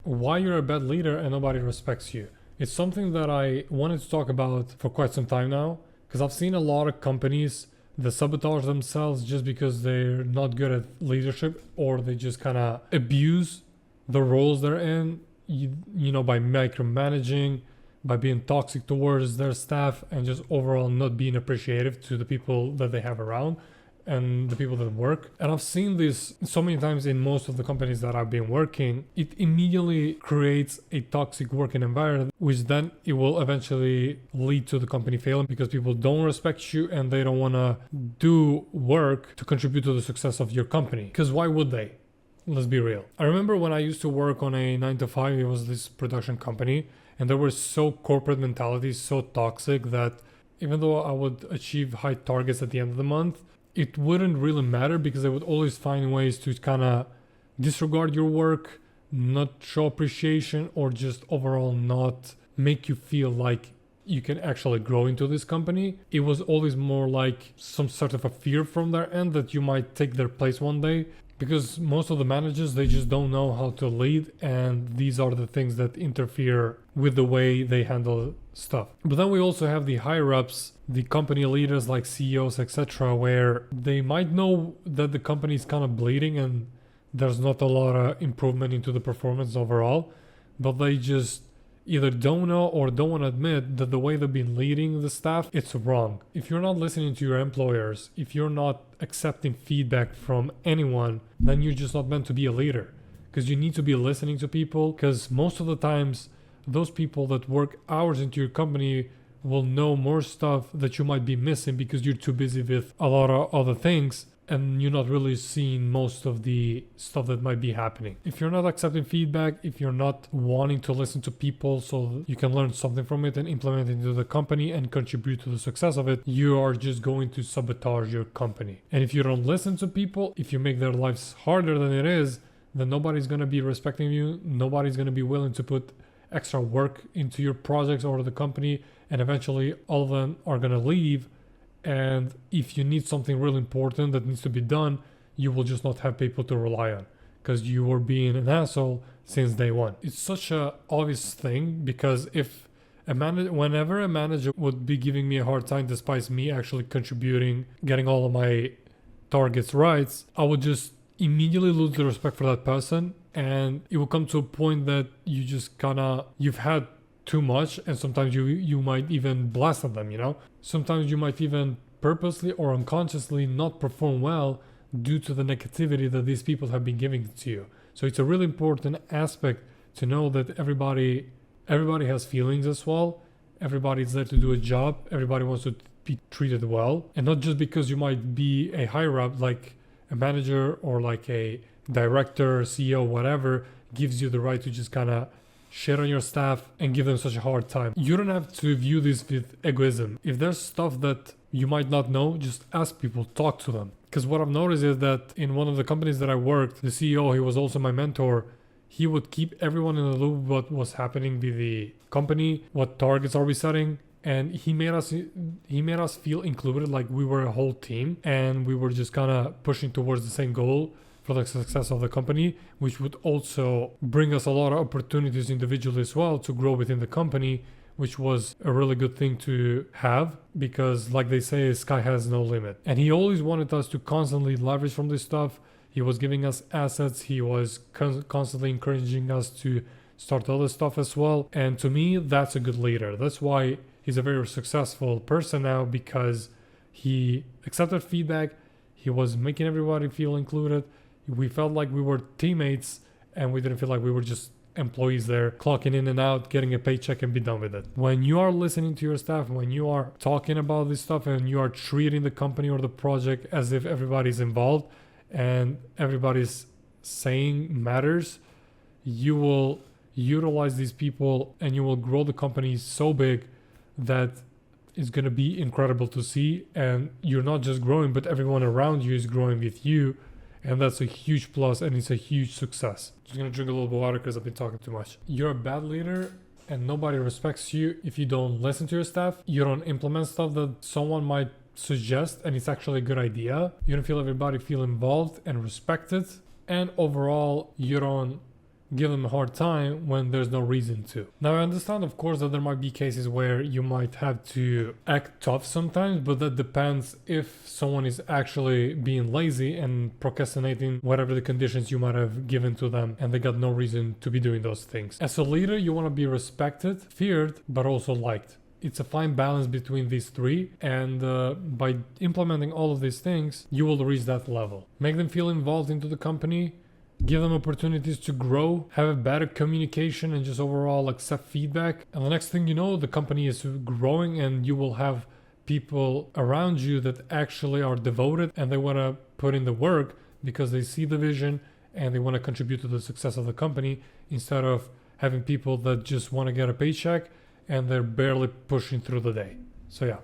why you're a bad leader and nobody respects you. It's something that I wanted to talk about for quite some time now, because I've seen a lot of companies that sabotage themselves just because they're not good at leadership, or they just kind of abuse the roles they're in, by micromanaging, by being toxic towards their staff, and just overall not being appreciative to the people that they have around and the people that work. And I've seen this so many times in most of the companies that I've been working. It immediately creates a toxic working environment, which then it will eventually lead to the company failing, because people don't respect you and they don't want to do work to contribute to the success of your company. Because why would they? Let's be real. I remember when I used to work on a 9 to 5, it was this production company, and there was so corporate mentality, so toxic, that even though I would achieve high targets at the end of the month, it wouldn't really matter, because they would always find ways to kind of disregard your work, not show appreciation, or just overall not make you feel like you can actually grow into this company. It was always more like some sort of a fear from their end that you might take their place one day, because most of the managers, they just don't know how to lead, and these are the things that interfere with the way they handle stuff. But then we also have the higher ups, the company leaders like CEOs, etc., where they might know that the company is kind of bleeding and there's not a lot of improvement into the performance overall, but they just either don't know or don't want to admit that the way they've been leading the staff, it's wrong. If you're not listening to your employers, if you're not accepting feedback from anyone, then you're just not meant to be a leader, because you need to be listening to people, because most of the times those people that work hours into your company will know more stuff that you might be missing because you're too busy with a lot of other things, and you're not really seeing most of the stuff that might be happening. If you're not accepting feedback, if you're not wanting to listen to people so you can learn something from it and implement it into the company and contribute to the success of it, you are just going to sabotage your company. And if you don't listen to people, if you make their lives harder than it is, then nobody's going to be respecting you. Nobody's going to be willing to put extra work into your projects or the company, and eventually all of them are going to leave. And if you need something really important that needs to be done, you will just not have people to rely on, because you were being an asshole since day one. It's such a obvious thing, because if whenever a manager would be giving me a hard time despite me actually contributing, getting all of my targets right, I would just immediately lose the respect for that person, and it will come to a point that you just you've had too much, and sometimes you might even blast at them, Sometimes you might even purposely or unconsciously not perform well due to the negativity that these people have been giving to you. So it's a really important aspect to know that everybody has feelings as well. Everybody's there to do a job. Everybody wants to be treated well, and not just because you might be a higher up, like a manager or like a director, CEO, whatever, gives you the right to just shit on your staff and give them such a hard time. You don't have to view this with egoism. If there's stuff that you might not know, just ask people, talk to them. Because what I've noticed is that in one of the companies that I worked, the CEO, he was also my mentor, he would keep everyone in the loop what was happening with the company, what targets are we setting, and he made us feel included, like we were a whole team and we were just pushing towards the same goal for the success of the company, which would also bring us a lot of opportunities individually as well to grow within the company, which was a really good thing to have, because like they say, sky has no limit. And he always wanted us to constantly leverage from this stuff. He was giving us assets. He was constantly encouraging us to start other stuff as well. And to me, that's a good leader. That's why he's a very successful person now, because he accepted feedback. He was making everybody feel included. We felt like we were teammates, and we didn't feel like we were just employees there, clocking in and out, getting a paycheck and be done with it. When you are listening to your staff, when you are talking about this stuff and you are treating the company or the project as if everybody's involved and everybody's saying matters, you will utilize these people and you will grow the company so big that it's going to be incredible to see. And you're not just growing, but everyone around you is growing with you. And that's a huge plus, and it's a huge success. Just gonna drink a little bit of water because I've been talking too much. You're a bad leader and nobody respects you if you don't listen to your staff. You don't implement stuff that someone might suggest and it's actually a good idea. You don't feel everybody feel involved and respected. And overall, you don't give them a hard time when there's no reason to. Now, I understand, of course, that there might be cases where you might have to act tough sometimes, but that depends if someone is actually being lazy and procrastinating whatever the conditions you might have given to them, and they got no reason to be doing those things. As a leader, you want to be respected, feared, but also liked. It's a fine balance between these three, and by implementing all of these things, you will reach that level. Make them feel involved into the company, give them opportunities to grow, have a better communication, and just overall accept feedback. And the next thing you know, the company is growing, and you will have people around you that actually are devoted and they want to put in the work because they see the vision and they want to contribute to the success of the company, instead of having people that just want to get a paycheck and they're barely pushing through the day. So yeah.